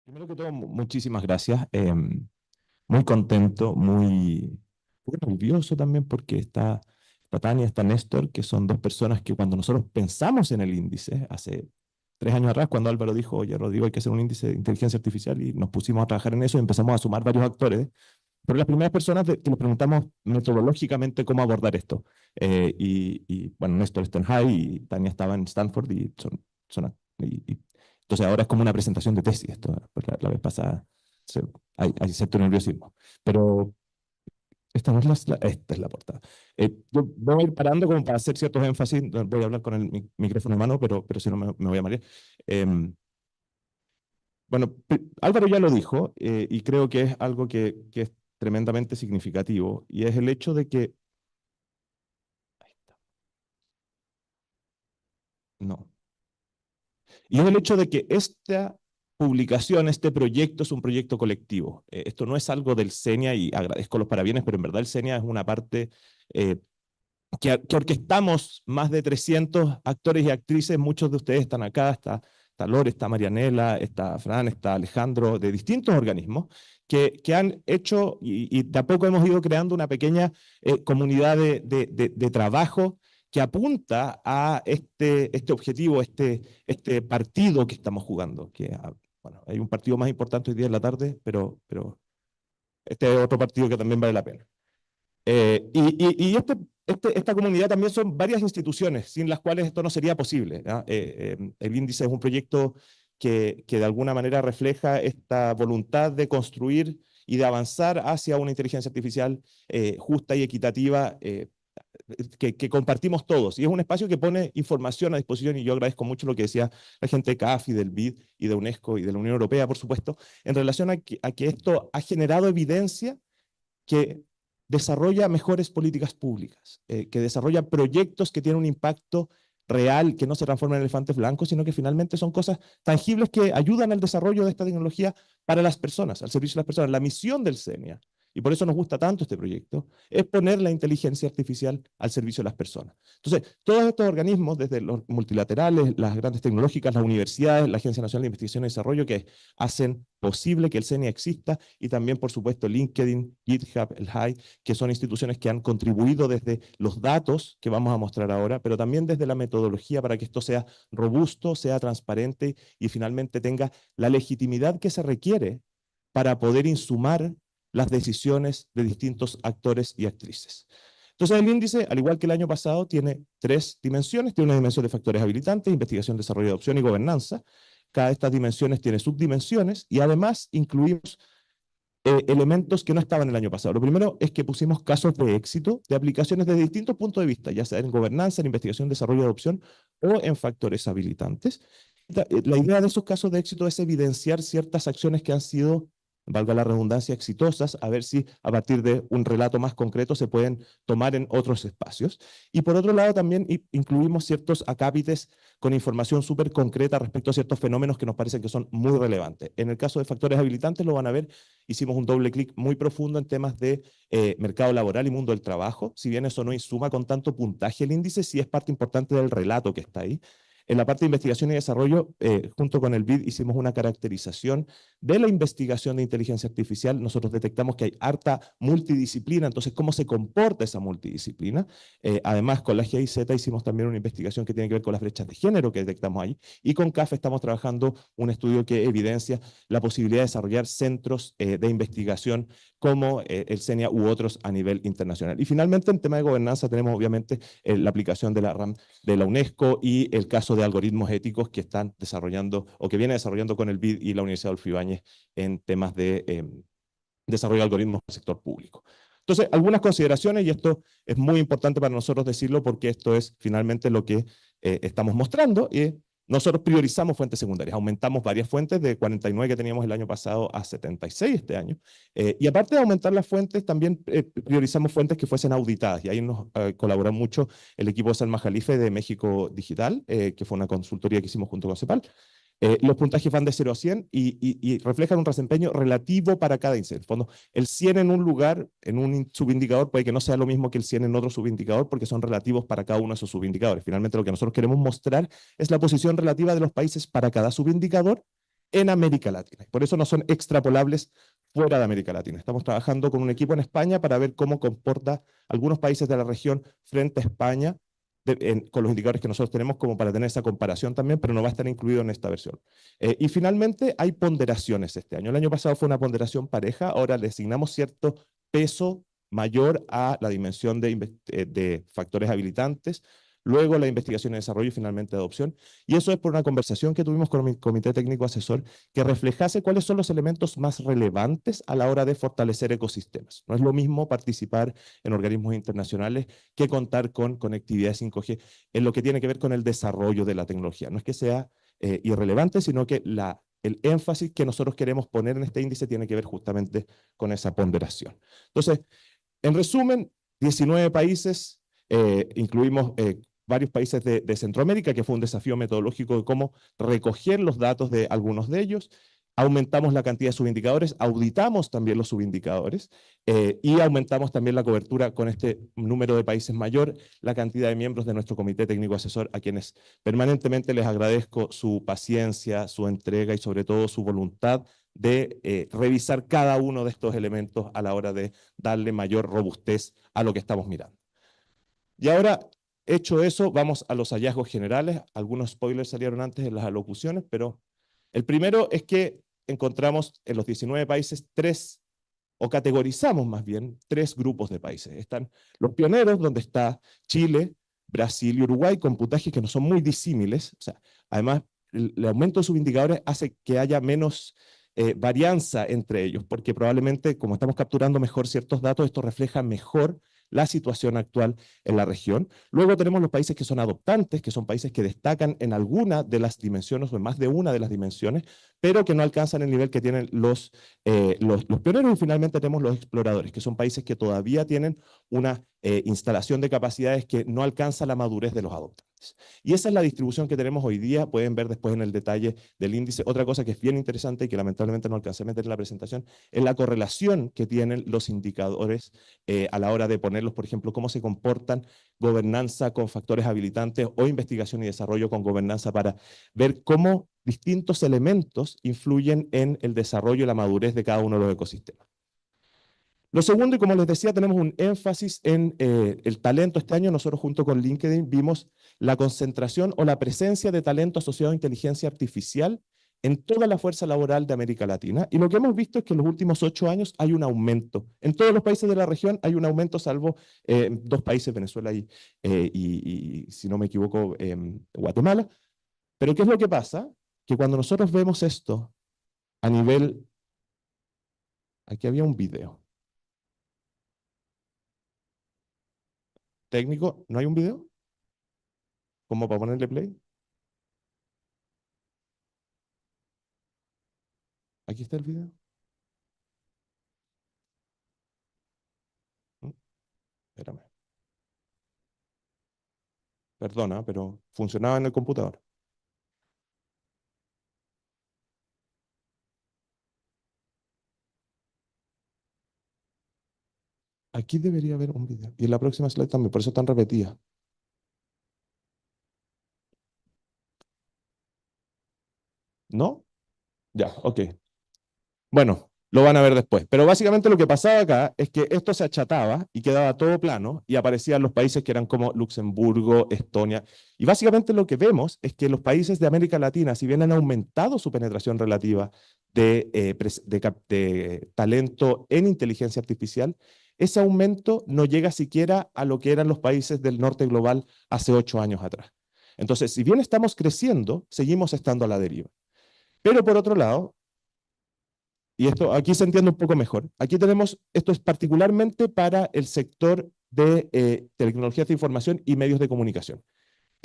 Primero que todo, muchísimas gracias. Muy contento, muy nervioso también porque está Tania, está Néstor, que son dos personas que cuando nosotros pensamos en el índice, hace 3 años atrás, cuando Álvaro dijo, oye, Rodrigo, hay que hacer un índice de inteligencia artificial y nos pusimos a trabajar en eso y empezamos a sumar varios actores, pero las primeras personas que nos preguntamos metodológicamente cómo abordar esto. Bueno, Néstor está en High y Tania estaba en Stanford entonces ahora es como una presentación de tesis esto, pues la vez pasada se- hay cierto nerviosismo, pero esta no es esta es la portada. Yo voy a ir parando como para hacer ciertos énfasis, no voy a hablar con el micrófono en mano, pero si no me voy a marear. Bueno, Álvaro ya lo dijo, y creo que es algo que es tremendamente significativo, y es el hecho de que, ahí está, no, y es el hecho de que esta publicación, este proyecto es un proyecto colectivo. Esto no es algo del CENIA, y agradezco los parabienes, pero en verdad el CENIA es una parte eh, que orquestamos más de 300 actores y actrices. Muchos de ustedes están acá, está Lore, está Marianela, está Fran, está Alejandro, de distintos organismos que han hecho, y de a poco hemos ido creando una pequeña comunidad de trabajo que apunta a este objetivo, este partido que estamos jugando. Bueno, hay un partido más importante hoy día en la tarde, pero este es otro partido que también vale la pena. Esta comunidad también son varias instituciones sin las cuales esto no sería posible, ¿no? El índice es un proyecto que de alguna manera refleja esta voluntad de construir y de avanzar hacia una inteligencia artificial justa y equitativa, que compartimos todos. Y es un espacio que pone información a disposición, y yo agradezco mucho lo que decía la gente de CAF y del BID y de UNESCO y de la Unión Europea, por supuesto, en relación a que esto ha generado evidencia que desarrolla mejores políticas públicas, que desarrolla proyectos que tienen un impacto real, que no se transforman en elefantes blancos, sino que finalmente son cosas tangibles que ayudan al desarrollo de esta tecnología para las personas, al servicio de las personas. La misión del CENIA, y por eso nos gusta tanto este proyecto, es poner la inteligencia artificial al servicio de las personas. Entonces, todos estos organismos, desde los multilaterales, las grandes tecnológicas, las universidades, la Agencia Nacional de Investigación y Desarrollo, que hacen posible que el CENIA exista, y también, por supuesto, LinkedIn, GitHub, el HAI, que son instituciones que han contribuido desde los datos que vamos a mostrar ahora, pero también desde la metodología para que esto sea robusto, sea transparente y finalmente tenga la legitimidad que se requiere para poder insumar las decisiones de distintos actores y actrices. Entonces el índice, al igual que el año pasado, tiene 3 dimensiones. Tiene una dimensión de factores habilitantes, investigación, desarrollo, adopción y gobernanza. Cada de estas dimensiones tiene subdimensiones, y además incluimos elementos que no estaban el año pasado. Lo primero es que pusimos casos de éxito de aplicaciones desde distintos puntos de vista, ya sea en gobernanza, en investigación, desarrollo, adopción o en factores habilitantes. La idea de esos casos de éxito es evidenciar ciertas acciones que han sido, valga la redundancia, exitosas, a ver si a partir de un relato más concreto se pueden tomar en otros espacios. Y por otro lado también incluimos ciertos acápites con información súper concreta respecto a ciertos fenómenos que nos parecen que son muy relevantes. En el caso de factores habilitantes lo van a ver, hicimos un doble clic muy profundo en temas de mercado laboral y mundo del trabajo. Si bien eso no insuma con tanto puntaje el índice, sí es parte importante del relato que está ahí. En la parte de investigación y desarrollo, junto con el BID, hicimos una caracterización de la investigación de inteligencia artificial. Nosotros detectamos que hay harta multidisciplina, entonces, ¿cómo se comporta esa multidisciplina? Además, con la GIZ hicimos también una investigación que tiene que ver con las brechas de género que detectamos ahí, y con CAF estamos trabajando un estudio que evidencia la posibilidad de desarrollar centros de investigación como el CENIA u otros a nivel internacional. Y finalmente, en tema de gobernanza, tenemos obviamente la aplicación de la RAM de la UNESCO y el caso de algoritmos éticos que están desarrollando o que viene desarrollando con el BID y la Universidad Adolfo Ibáñez en temas de desarrollo de algoritmos del sector público. Entonces, algunas consideraciones, y esto es muy importante para nosotros decirlo porque esto es finalmente lo que estamos mostrando, y nosotros priorizamos fuentes secundarias, aumentamos varias fuentes de 49 que teníamos el año pasado a 76 este año, y aparte de aumentar las fuentes, también priorizamos fuentes que fuesen auditadas, y ahí nos colaboró mucho el equipo de Salma Jalife de México Digital, que fue una consultoría que hicimos junto con CEPAL. Los puntajes van de 0 a 100 y reflejan un desempeño relativo para cada índice. En el fondo, el 100 en un lugar, en un subindicador, puede que no sea lo mismo que el 100 en otro subindicador, porque son relativos para cada uno de esos subindicadores. Finalmente, lo que nosotros queremos mostrar es la posición relativa de los países para cada subindicador, en América Latina. Por eso no son extrapolables fuera de América Latina. Estamos trabajando con un equipo en España para ver cómo comporta algunos países de la región frente a España, con los indicadores que nosotros tenemos, como para tener esa comparación también, pero no va a estar incluido en esta versión. Y finalmente hay ponderaciones este año. El año pasado fue una ponderación pareja, ahora le asignamos cierto peso mayor a la dimensión de factores habilitantes, luego la investigación y desarrollo y finalmente adopción. Y eso es por una conversación que tuvimos con mi comité técnico asesor que reflejase cuáles son los elementos más relevantes a la hora de fortalecer ecosistemas. No es lo mismo participar en organismos internacionales que contar con conectividad 5G en lo que tiene que ver con el desarrollo de la tecnología. No es que sea irrelevante, sino que el énfasis que nosotros queremos poner en este índice tiene que ver justamente con esa ponderación. Entonces, en resumen, 19 países, incluimos varios países de Centroamérica, que fue un desafío metodológico de cómo recoger los datos de algunos de ellos. Aumentamos la cantidad de subindicadores, auditamos también los subindicadores y aumentamos también la cobertura con este número de países mayor, la cantidad de miembros de nuestro comité técnico asesor, a quienes permanentemente les agradezco su paciencia, su entrega y sobre todo su voluntad de revisar cada uno de estos elementos a la hora de darle mayor robustez a lo que estamos mirando. Y ahora, hecho eso, vamos a los hallazgos generales. Algunos spoilers salieron antes en las alocuciones, pero el primero es que encontramos en los 19 países o categorizamos más bien, tres grupos de países. Están los pioneros, donde está Chile, Brasil y Uruguay, con puntajes que no son muy disímiles. O sea, además, el aumento de subindicadores hace que haya menos varianza entre ellos, porque probablemente, como estamos capturando mejor ciertos datos, esto refleja mejor la situación actual en la región. Luego tenemos los países que son adoptantes, que son países que destacan en alguna de las dimensiones o en más de una de las dimensiones, pero que no alcanzan el nivel que tienen los pioneros. Y finalmente tenemos los exploradores, que son países que todavía tienen una instalación de capacidades que no alcanza la madurez de los adoptantes. Y esa es la distribución que tenemos hoy día. Pueden ver después en el detalle del índice. Otra cosa que es bien interesante y que lamentablemente no alcancé a meter en la presentación es la correlación que tienen los indicadores a la hora de ponerlos, por ejemplo, cómo se comportan gobernanza con factores habilitantes o investigación y desarrollo con gobernanza, para ver cómo distintos elementos influyen en el desarrollo y la madurez de cada uno de los ecosistemas. Lo segundo, y como les decía, tenemos un énfasis en el talento. Este año nosotros junto con LinkedIn vimos la concentración o la presencia de talento asociado a inteligencia artificial en toda la fuerza laboral de América Latina. Y lo que hemos visto es que en los últimos 8 años hay un aumento. En todos los países de la región hay un aumento, salvo dos países, Venezuela y, si no me equivoco, Guatemala. Pero ¿qué es lo que pasa? Que cuando nosotros vemos esto a nivel... Aquí había un video. Técnico, ¿no hay un video? ¿Cómo para ponerle play? Aquí está el video. Espérame. Perdona, pero funcionaba en el computador. Aquí debería haber un video. Y en la próxima slide también, por eso están repetidas. ¿No? Ya, ok. Bueno, lo van a ver después. Pero básicamente lo que pasaba acá es que esto se achataba y quedaba todo plano y aparecían los países que eran como Luxemburgo, Estonia. Y básicamente lo que vemos es que los países de América Latina, si bien han aumentado su penetración relativa de talento en inteligencia artificial, ese aumento no llega siquiera a lo que eran los países del norte global hace 8 años atrás. Entonces, si bien estamos creciendo, seguimos estando a la deriva. Pero por otro lado, y esto aquí se entiende un poco mejor. Aquí tenemos, esto es particularmente para el sector de tecnologías de información y medios de comunicación.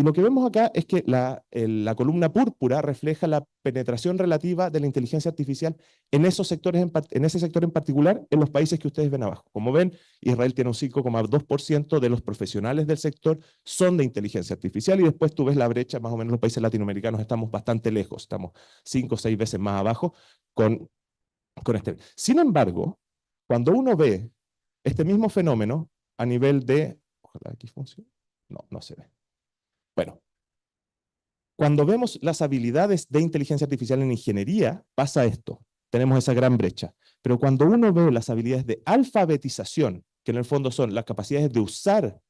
Y lo que vemos acá es que la columna púrpura refleja la penetración relativa de la inteligencia artificial en esos sectores, en ese sector en particular, en los países que ustedes ven abajo. Como ven, Israel tiene un 5,2% de los profesionales del sector son de inteligencia artificial, y después tú ves la brecha, más o menos los países latinoamericanos estamos bastante lejos, estamos 5 o 6 veces más abajo con este. Sin embargo, cuando uno ve este mismo fenómeno a nivel de... Ojalá aquí funcione. No, no se ve. Bueno, Cuando vemos las habilidades de inteligencia artificial en ingeniería, pasa esto. Tenemos esa gran brecha. Pero cuando uno ve las habilidades de alfabetización, que en el fondo son las capacidades de usar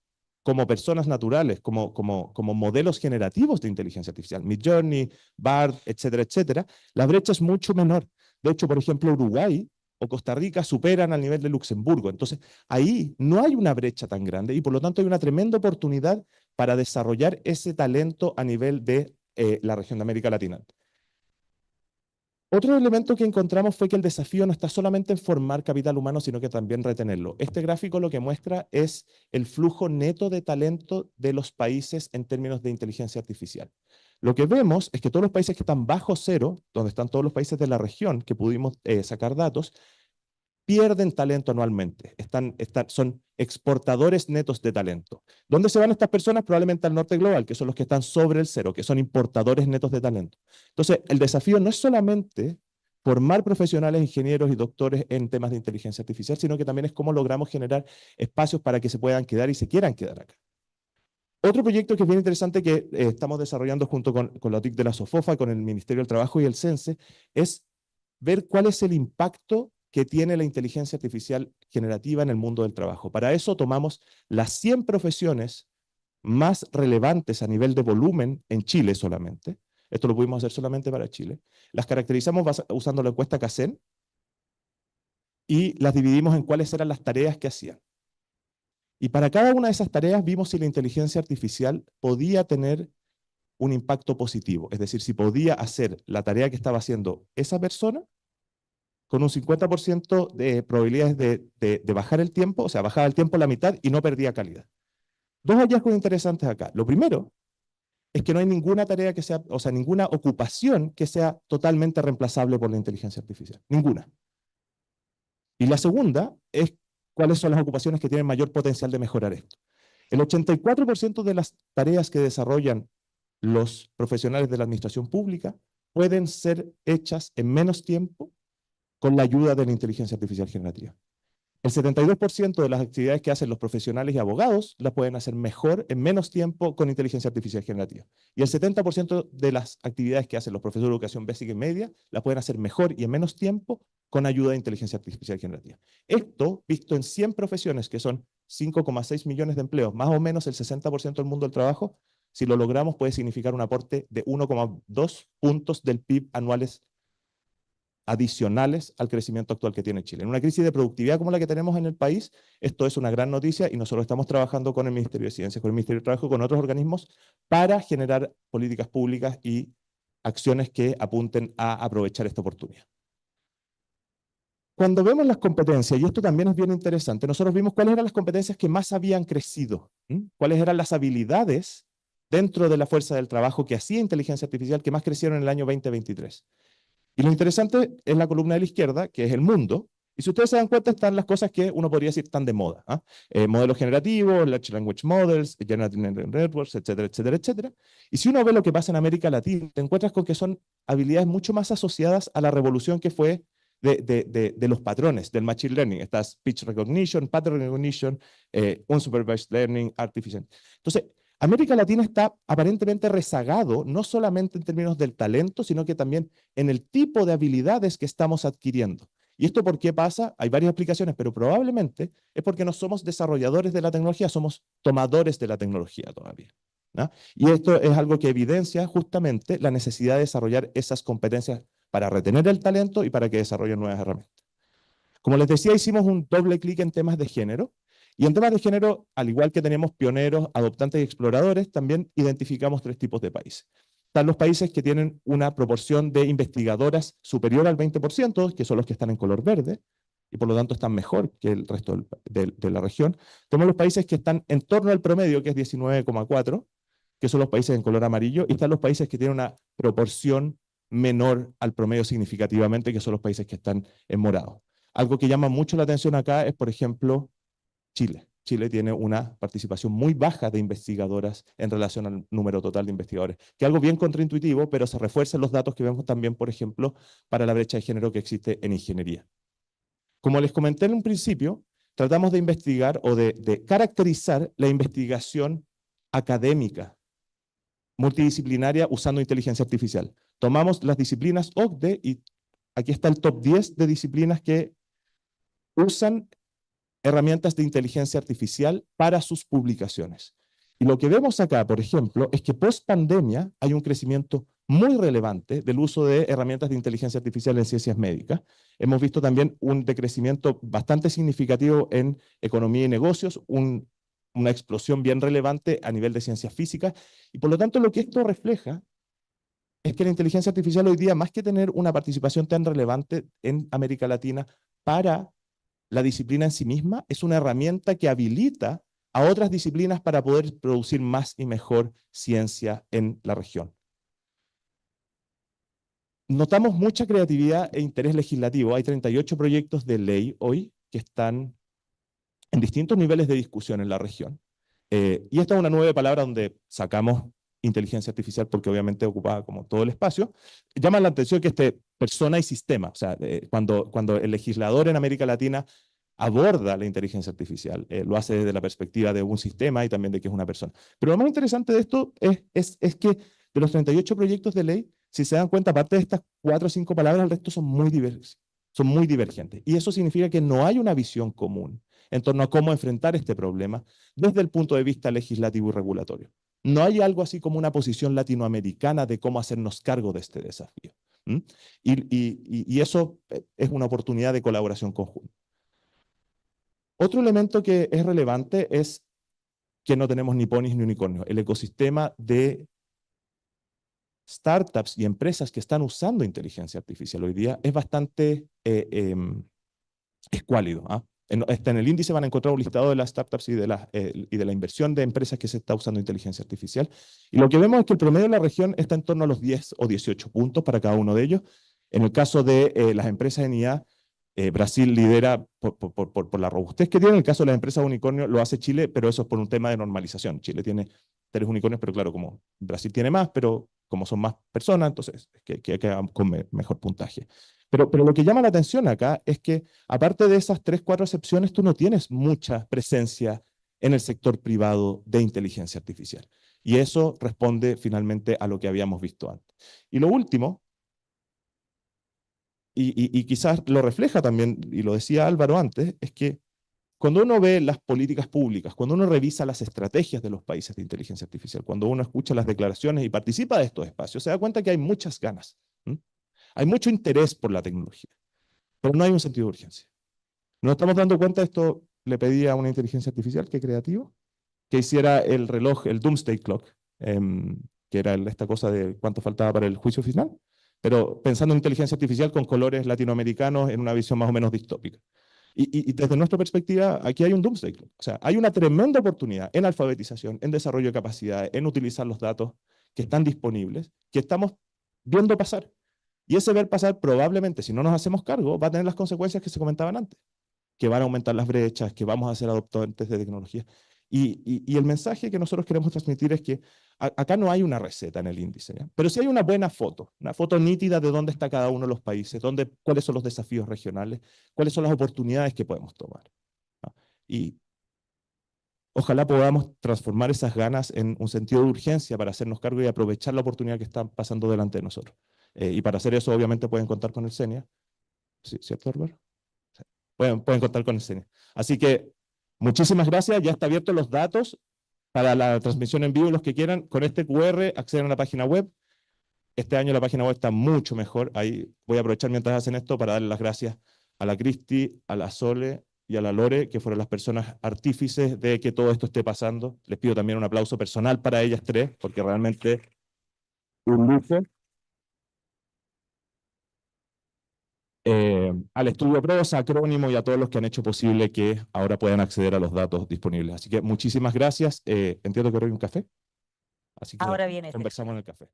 como personas naturales, como modelos generativos de inteligencia artificial, Midjourney, BARD, etcétera, etcétera, la brecha es mucho menor. De hecho, por ejemplo, Uruguay o Costa Rica superan al nivel de Luxemburgo. Entonces, ahí no hay una brecha tan grande y por lo tanto hay una tremenda oportunidad para desarrollar ese talento a nivel de la región de América Latina. Otro elemento que encontramos fue que el desafío no está solamente en formar capital humano, sino que también retenerlo. Este gráfico lo que muestra es el flujo neto de talento de los países en términos de inteligencia artificial. Lo que vemos es que todos los países que están bajo cero, donde están todos los países de la región que pudimos sacar datos, pierden talento anualmente, son exportadores netos de talento. ¿Dónde se van estas personas? Probablemente al norte global, que son los que están sobre el cero, que son importadores netos de talento. Entonces, el desafío no es solamente formar profesionales, ingenieros y doctores en temas de inteligencia artificial, sino que también es cómo logramos generar espacios para que se puedan quedar y se quieran quedar acá. Otro proyecto que es bien interesante que estamos desarrollando junto con la OTIC de la SOFOFA, con el Ministerio del Trabajo y el CENSE, es ver cuál es el impacto que tiene la inteligencia artificial generativa en el mundo del trabajo. Para eso tomamos las 100 profesiones más relevantes a nivel de volumen en Chile solamente. Esto lo pudimos hacer solamente para Chile. Las caracterizamos usando la encuesta Kaizen y las dividimos en cuáles eran las tareas que hacían. Y para cada una de esas tareas vimos si la inteligencia artificial podía tener un impacto positivo, es decir, si podía hacer la tarea que estaba haciendo esa persona con un 50% de probabilidades de bajar el tiempo, o sea, bajaba el tiempo a la mitad y no perdía calidad. Dos hallazgos interesantes acá. Lo primero es que no hay ninguna tarea que sea, o sea, ninguna ocupación que sea totalmente reemplazable por la inteligencia artificial. Ninguna. Y la segunda es cuáles son las ocupaciones que tienen mayor potencial de mejorar esto. El 84% de las tareas que desarrollan los profesionales de la administración pública pueden ser hechas en menos tiempo con la ayuda de la inteligencia artificial generativa. El 72% de las actividades que hacen los profesionales y abogados las pueden hacer mejor en menos tiempo con inteligencia artificial generativa. Y el 70% de las actividades que hacen los profesores de educación básica y media las pueden hacer mejor y en menos tiempo con ayuda de inteligencia artificial generativa. Esto, visto en 100 profesiones, que son 5,6 millones de empleos, más o menos el 60% del mundo del trabajo, si lo logramos puede significar un aporte de 1,2 puntos del PIB anuales adicionales al crecimiento actual que tiene Chile. En una crisis de productividad como la que tenemos en el país, esto es una gran noticia y nosotros estamos trabajando con el Ministerio de Ciencia, con el Ministerio de Trabajo, con otros organismos para generar políticas públicas y acciones que apunten a aprovechar esta oportunidad. Cuando vemos las competencias, y esto también es bien interesante, nosotros vimos cuáles eran las competencias que más habían crecido, cuáles eran las habilidades dentro de la fuerza del trabajo que hacía inteligencia artificial que más crecieron en el año 2023. Y lo interesante es la columna de la izquierda, que es el mundo, y si ustedes se dan cuenta están las cosas que uno podría decir están de moda. Modelos generativos, Large Language Models, Generative Networks, etcétera, etcétera, etcétera. Y si uno ve lo que pasa en América Latina, te encuentras con que son habilidades mucho más asociadas a la revolución que fue de los patrones del Machine Learning. Está Speech Recognition, Pattern Recognition, Unsupervised Learning, Artificial. Entonces, América Latina está aparentemente rezagado, no solamente en términos del talento, sino que también en el tipo de habilidades que estamos adquiriendo. ¿Y esto por qué pasa? Hay varias explicaciones, pero probablemente es porque no somos desarrolladores de la tecnología, somos tomadores de la tecnología todavía, ¿no? Y esto es algo que evidencia justamente la necesidad de desarrollar esas competencias para retener el talento y para que desarrollen nuevas herramientas. Como les decía, hicimos un doble clic en temas de género. Y en temas de género, al igual que tenemos pioneros, adoptantes y exploradores, también identificamos 3 tipos de países. Están los países que tienen una proporción de investigadoras superior al 20%, que son los que están en color verde, y por lo tanto están mejor que el resto de la región. Tenemos los países que están en torno al promedio, que es 19,4, que son los países en color amarillo, y están los países que tienen una proporción menor al promedio significativamente, que son los países que están en morado. Algo que llama mucho la atención acá es, por ejemplo, Chile. Chile tiene una participación muy baja de investigadoras en relación al número total de investigadores, que es algo bien contraintuitivo, pero se refuerzan los datos que vemos también, por ejemplo, para la brecha de género que existe en ingeniería. Como les comenté en un principio, tratamos de investigar o de caracterizar la investigación académica multidisciplinaria usando inteligencia artificial. Tomamos las disciplinas OCDE y aquí está el top 10 de disciplinas que usan herramientas de inteligencia artificial para sus publicaciones. Y lo que vemos acá, por ejemplo, es que post pandemia hay un crecimiento muy relevante del uso de herramientas de inteligencia artificial en ciencias médicas. Hemos visto también un decrecimiento bastante significativo en economía y negocios, una explosión bien relevante a nivel de ciencias físicas, y por lo tanto lo que esto refleja es que la inteligencia artificial hoy día, más que tener una participación tan relevante en América Latina para la disciplina en sí misma, es una herramienta que habilita a otras disciplinas para poder producir más y mejor ciencia en la región. Notamos mucha creatividad e interés legislativo. Hay 38 proyectos de ley hoy que están en distintos niveles de discusión en la región. Y esta es una nueva palabra donde sacamos inteligencia artificial porque obviamente ocupa como todo el espacio. Llama la atención que persona y sistema, o sea, cuando el legislador en América Latina aborda la inteligencia artificial, lo hace desde la perspectiva de un sistema y también de que es una persona. Pero lo más interesante de esto es que de los 38 proyectos de ley, si se dan cuenta, aparte de estas 4 o 5 palabras, el resto son muy divergentes. Y eso significa que no hay una visión común en torno a cómo enfrentar este problema desde el punto de vista legislativo y regulatorio. No hay algo así como una posición latinoamericana de cómo hacernos cargo de este desafío. Y eso es una oportunidad de colaboración conjunta. Otro elemento que es relevante es que no tenemos ni ponis ni unicornios. El ecosistema de startups y empresas que están usando inteligencia artificial hoy día es bastante escuálido. En el índice van a encontrar un listado de las startups y de la inversión de empresas que se está usando inteligencia artificial. Y lo que vemos es que el promedio de la región está en torno a los 10 o 18 puntos para cada uno de ellos. En el caso de las empresas en IA, Brasil lidera por la robustez que tiene. En el caso de las empresas unicornio lo hace Chile, pero eso es por un tema de normalización. Chile tiene 3 unicornios, pero claro, como Brasil tiene más, pero como son más personas, entonces que queda con mejor puntaje. Pero lo que llama la atención acá es que, aparte de esas 3, 4 excepciones, tú no tienes mucha presencia en el sector privado de inteligencia artificial. Y eso responde finalmente a lo que habíamos visto antes. Y lo último, y quizás lo refleja también, y lo decía Álvaro antes, es que cuando uno ve las políticas públicas, cuando uno revisa las estrategias de los países de inteligencia artificial, cuando uno escucha las declaraciones y participa de estos espacios, se da cuenta que hay muchas ganas. Hay mucho interés por la tecnología, pero no hay un sentido de urgencia. Nos estamos dando cuenta, esto le pedí a una inteligencia artificial, que creativo, que hiciera el reloj, el Doomsday Clock, que era esta cosa de cuánto faltaba para el juicio final, pero pensando en inteligencia artificial con colores latinoamericanos en una visión más o menos distópica. Y desde nuestra perspectiva, aquí hay un Doomsday Clock. O sea, hay una tremenda oportunidad en alfabetización, en desarrollo de capacidades, en utilizar los datos que están disponibles, que estamos viendo pasar. Y ese ver pasar probablemente, si no nos hacemos cargo, va a tener las consecuencias que se comentaban antes, que van a aumentar las brechas, que vamos a ser adoptantes de tecnología. Y el mensaje que nosotros queremos transmitir es que acá no hay una receta en el índice, ¿ya? Pero sí hay una buena foto, una foto nítida de dónde está cada uno de los países, cuáles son los desafíos regionales, cuáles son las oportunidades que podemos tomar, ¿no? Y ojalá podamos transformar esas ganas en un sentido de urgencia para hacernos cargo y aprovechar la oportunidad que está pasando delante de nosotros. Y para hacer eso, obviamente, pueden contar con el CENIA. ¿Sí, ¿cierto, Álvaro? Sí. Pueden contar con el CENIA. Así que muchísimas gracias. Ya está abiertos los datos para la transmisión en vivo. Los que quieran, con este QR acceden a la página web. Este año la página web está mucho mejor. Ahí voy a aprovechar mientras hacen esto para darle las gracias a la Cristi, a la Sole y a la Lore, que fueron las personas artífices de que todo esto esté pasando. Les pido también un aplauso personal para ellas tres, porque realmente un lujo. Al Estudio Prosa, Acrónimo y a todos los que han hecho posible que ahora puedan acceder a los datos disponibles. Así que muchísimas gracias. Entiendo que hoy hay un café, así que Ahora viene conversamos en el café.